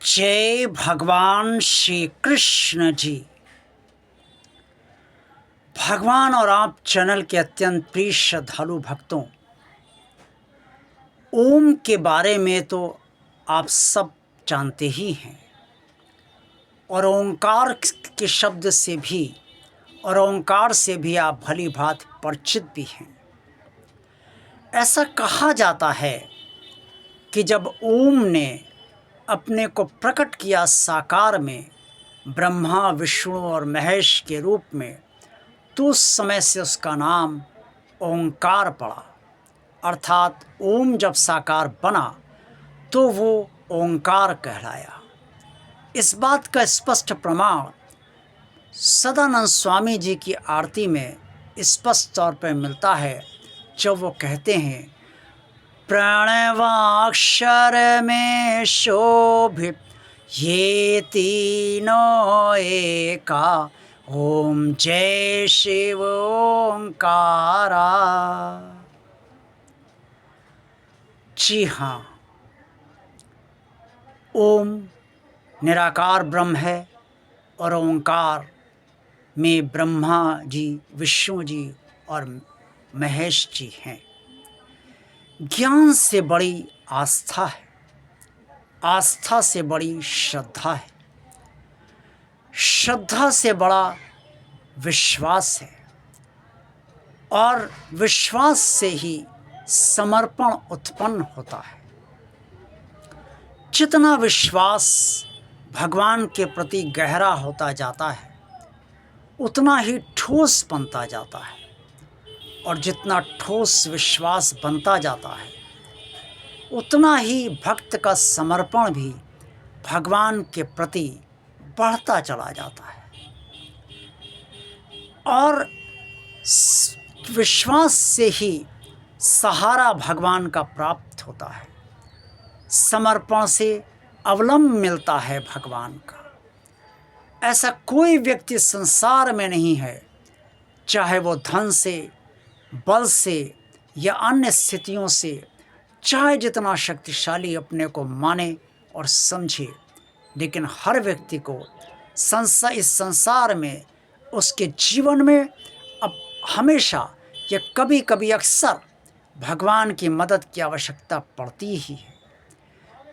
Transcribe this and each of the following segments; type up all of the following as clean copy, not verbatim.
जय भगवान श्री कृष्ण जी। भगवान और आप चैनल के अत्यंत प्रिय श्रद्धालु भक्तों, ओम के बारे में तो आप सब जानते ही हैं और ओंकार के शब्द से भी और ओंकार से भी आप भली भांति परिचित भी हैं। ऐसा कहा जाता है कि जब ओम ने अपने को प्रकट किया साकार में ब्रह्मा विष्णु और महेश के रूप में, तो उस समय से उसका नाम ओंकार पड़ा। अर्थात ओम जब साकार बना तो वो ओंकार कहलाया। इस बात का स्पष्ट प्रमाण सदानंद स्वामी जी की आरती में स्पष्ट तौर पर मिलता है, जब वो कहते हैं प्रणवाक्षर में शोभित ये तीनों एका, ओम जय शिव ओंकारा। जी हाँ, ओम निराकार ब्रह्म है और ओंकार में ब्रह्मा जी, विष्णु जी और महेश जी हैं। ज्ञान से बड़ी आस्था है, आस्था से बड़ी श्रद्धा है, श्रद्धा से बड़ा विश्वास है और विश्वास से ही समर्पण उत्पन्न होता है। जितना विश्वास भगवान के प्रति गहरा होता जाता है, उतना ही ठोस बनता जाता है और जितना ठोस विश्वास बनता जाता है, उतना ही भक्त का समर्पण भी भगवान के प्रति बढ़ता चला जाता है और विश्वास से ही सहारा भगवान का प्राप्त होता है। समर्पण से अवलंब मिलता है भगवान का। ऐसा कोई व्यक्ति संसार में नहीं है, चाहे वो धन से, बल से या अन्य स्थितियों से, चाहे जितना शक्तिशाली अपने को माने और समझे, लेकिन हर व्यक्ति को इस संसार में, उसके जीवन में अब हमेशा या कभी कभी अक्सर भगवान की मदद की आवश्यकता पड़ती ही है।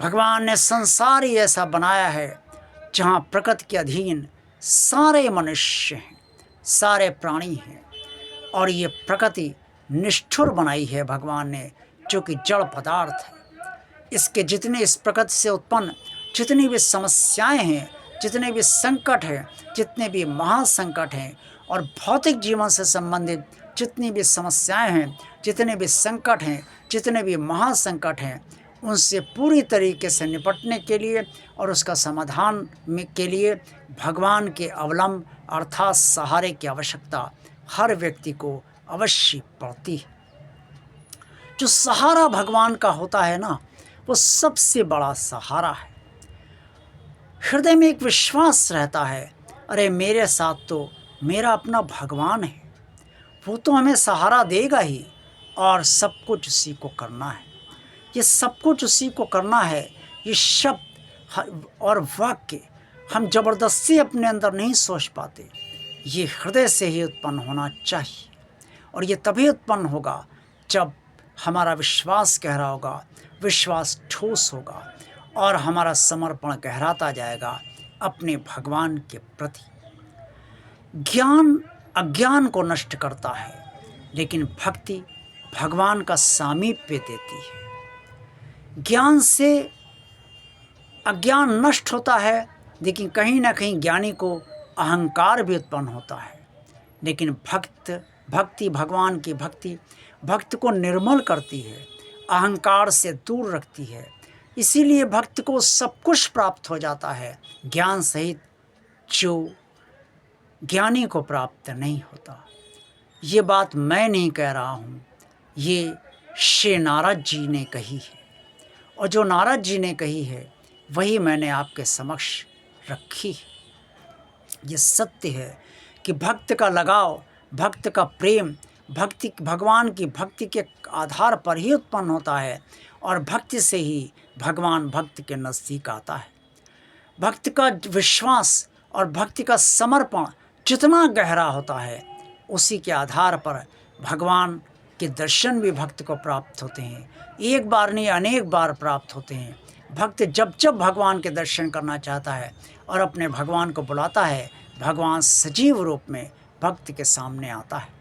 भगवान ने संसार ही ऐसा बनाया है जहाँ प्रकृति के अधीन सारे मनुष्य हैं, सारे प्राणी हैं और ये प्रकृति निष्ठुर बनाई है भगवान ने, जो कि जड़ पदार्थ है। इसके जितने, इस प्रकृति से उत्पन्न जितनी भी समस्याएं हैं, जितने भी संकट हैं, जितने भी महासंकट हैं और भौतिक जीवन से संबंधित जितनी भी समस्याएं हैं, जितने भी संकट हैं, जितने भी महासंकट हैं, उनसे पूरी तरीके से निपटने के लिए और उसका समाधान के लिए भगवान के अवलंब अर्थात सहारे की आवश्यकता हर व्यक्ति को अवश्य पड़ती है। जो सहारा भगवान का होता है ना, वो सबसे बड़ा सहारा है। हृदय में एक विश्वास रहता है, अरे मेरे साथ तो मेरा अपना भगवान है, वो तो हमें सहारा देगा ही और सब कुछ उसी को करना है। ये सब कुछ उसी को करना है, ये शब्द और वाक्य हम जबरदस्ती अपने अंदर नहीं सोच पाते। ये हृदय से ही उत्पन्न होना चाहिए और ये तभी उत्पन्न होगा जब हमारा विश्वास गहरा होगा, विश्वास ठोस होगा और हमारा समर्पण गहराता जाएगा अपने भगवान के प्रति। ज्ञान अज्ञान को नष्ट करता है, लेकिन भक्ति भगवान का सामीप्य देती है। ज्ञान से अज्ञान नष्ट होता है, लेकिन कहीं ना कहीं ज्ञानी को अहंकार भी उत्पन्न होता है। लेकिन भक्ति भगवान की भक्ति भक्त को निर्मल करती है, अहंकार से दूर रखती है। इसीलिए भक्त को सब कुछ प्राप्त हो जाता है ज्ञान सहित, जो ज्ञानी को प्राप्त नहीं होता। ये बात मैं नहीं कह रहा हूँ, ये श्री नारद जी ने कही है और जो नारद जी ने कही है वही मैंने आपके समक्ष रखी है। ये सत्य है कि भक्त का लगाव, भक्त का प्रेम भक्ति भगवान की भक्ति के आधार पर ही उत्पन्न होता है और भक्ति से ही भगवान भक्त के नज़दीक आता है। भक्त का विश्वास और भक्ति का समर्पण जितना गहरा होता है, उसी के आधार पर भगवान के दर्शन भी भक्त को प्राप्त होते हैं। एक बार नहीं, अनेक बार प्राप्त होते हैं। भक्त जब जब भगवान के दर्शन करना चाहता है और अपने भगवान को बुलाता है, भगवान सजीव रूप में भक्त के सामने आता है।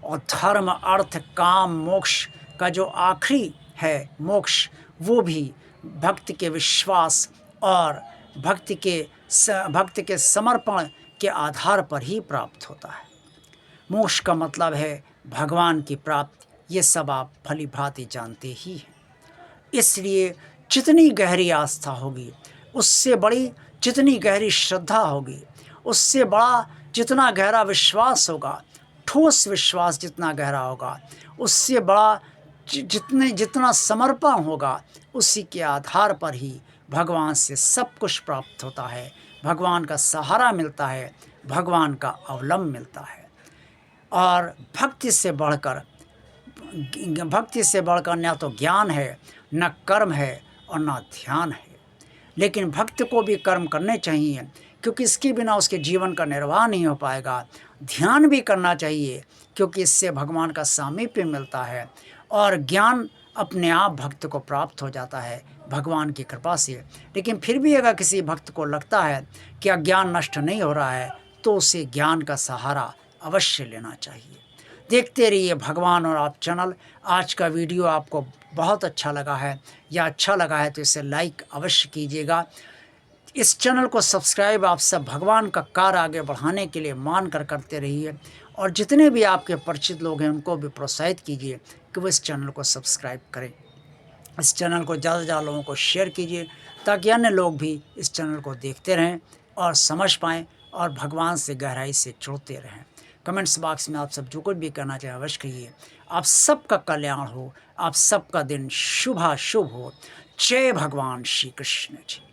और धर्म, अर्थ, काम, मोक्ष का जो आखिरी है मोक्ष, वो भी भक्त के विश्वास और भक्त के समर्पण के आधार पर ही प्राप्त होता है। मोक्ष का मतलब है भगवान की प्राप्ति, ये सब आप भली भांति जानते ही हैं। इसलिए जितनी गहरी आस्था होगी, उससे बड़ी जितनी गहरी श्रद्धा होगी, उससे बड़ा जितना गहरा विश्वास होगा, ठोस विश्वास जितना गहरा होगा, उससे बड़ा जितना समर्पण होगा, उसी के आधार पर ही भगवान से सब कुछ प्राप्त होता है। भगवान का सहारा मिलता है, भगवान का अवलंब मिलता है। और भक्ति से बढ़कर न तो ज्ञान है, न कर्म है और न ध्यान है। लेकिन भक्त को भी कर्म करने चाहिए, क्योंकि इसके बिना उसके जीवन का निर्वाह नहीं हो पाएगा। ध्यान भी करना चाहिए, क्योंकि इससे भगवान का सामीप्य मिलता है और ज्ञान अपने आप भक्त को प्राप्त हो जाता है भगवान की कृपा से। लेकिन फिर भी अगर किसी भक्त को लगता है कि अज्ञान नष्ट नहीं हो रहा है, तो उसे ज्ञान का सहारा अवश्य लेना चाहिए। देखते रहिए भगवान और आप चैनल। आज का वीडियो आपको बहुत अच्छा लगा है या अच्छा लगा है तो इसे लाइक अवश्य कीजिएगा। इस चैनल को सब्सक्राइब आप सब भगवान का कार्य आगे बढ़ाने के लिए मान कर करते रहिए। और जितने भी आपके परिचित लोग हैं उनको भी प्रोत्साहित कीजिए कि वो इस चैनल को सब्सक्राइब करें। इस चैनल को ज़्यादा से ज़्यादा लोगों को शेयर कीजिए, ताकि अन्य लोग भी इस चैनल को देखते रहें और समझ पाएँ और भगवान से गहराई से जुड़ते रहें। कमेंट्स बॉक्स में आप सब जो कुछ भी कहना चाहें अवश्य कहिए। आप सबका कल्याण हो, आप सबका दिन शुभ हो। जय भगवान श्री कृष्ण जी।